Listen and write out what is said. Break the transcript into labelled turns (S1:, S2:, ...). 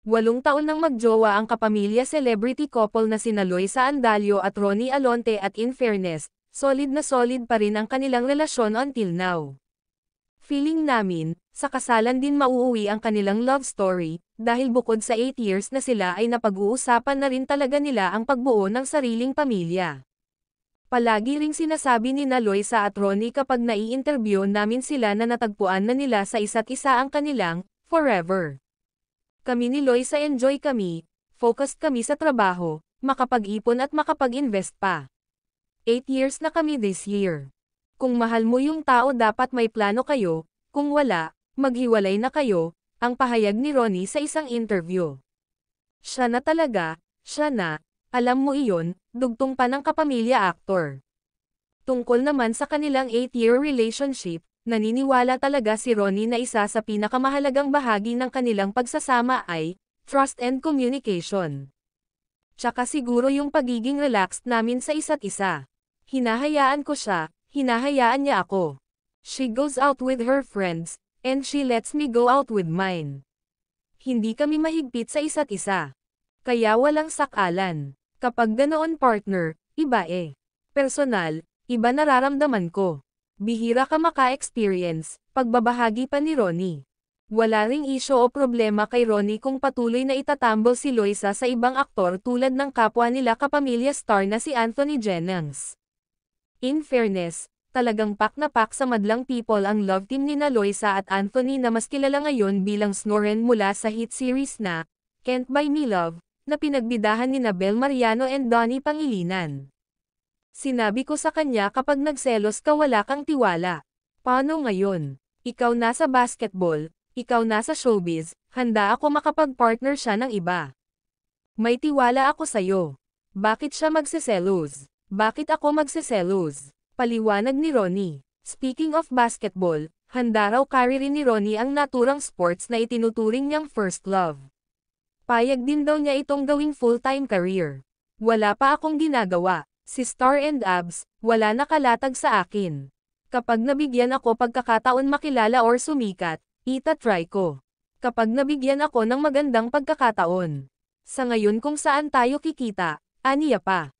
S1: 8 taon nang magjowa ang kapamilya celebrity couple na sina Loisa Andalio at Ronnie Alonte at in fairness, solid na solid pa rin ang kanilang relasyon until now. Feeling namin, sa kasalan din mauuwi ang kanilang love story, dahil bukod sa 8 years na sila ay napag-uusapan na rin talaga nila ang pagbuo ng sariling pamilya. Palagi ring sinasabi ni na Loisa at Ronnie kapag nai-interview namin sila na natagpuan na nila sa isa't isa ang kanilang forever. Kami ni Loisa enjoy kami, focused kami sa trabaho, makapag-ipon at makapag-invest pa. 8 years na kami this year. Kung mahal mo yung tao dapat may plano kayo, kung wala, maghiwalay na kayo, ang pahayag ni Ronnie sa isang interview. Siya na talaga, siya na, alam mo iyon, dugtong pa ng kapamilya actor. Tungkol naman sa kanilang 8-year relationship, naniniwala talaga si Ronnie na isa sa pinakamahalagang bahagi ng kanilang pagsasama ay trust and communication. Tsaka siguro yung pagiging relaxed namin sa isa't isa. Hinahayaan ko siya, hinahayaan niya ako. She goes out with her friends, and she lets me go out with mine. Hindi kami mahigpit sa isa't isa. Kaya walang sakalan. Kapag ganoon partner, iba eh. Personal, iba nararamdaman ko. Bihira ka maka-experience, pagbabahagi pa ni Ronnie. Wala ring isyo o problema kay Ronnie kung patuloy na itatambol si Loisa sa ibang aktor tulad ng kapwa nila kapamilya star na si Anthony Jennings. In fairness, talagang pak na pak sa madlang people ang love team ni na Loisa at Anthony na mas kilala ngayon bilang Snoren mula sa hit series na Can't Buy Me Love, na pinagbidahan ni Bel Mariano and Donnie Pangilinan. Sinabi ko sa kanya kapag nagselos ka wala kang tiwala. Paano ngayon? Ikaw nasa basketball, ikaw nasa showbiz, handa ako makapag-partner siya ng iba. May tiwala ako sa'yo. Bakit siya magseselos? Bakit ako magseselos? Paliwanag ni Ronnie. Speaking of basketball, handa raw career ni Ronnie ang naturang sports na itinuturing niyang first love. Payag din daw niya itong gawing full-time career. Wala pa akong ginagawa. Si Star and Abs, wala nakalatag sa akin. Kapag nabigyan ako pagkakataon makilala or sumikat, itatry ko. Kapag nabigyan ako ng magandang pagkakataon. Sa ngayon kung saan tayo kikita, aniya pa.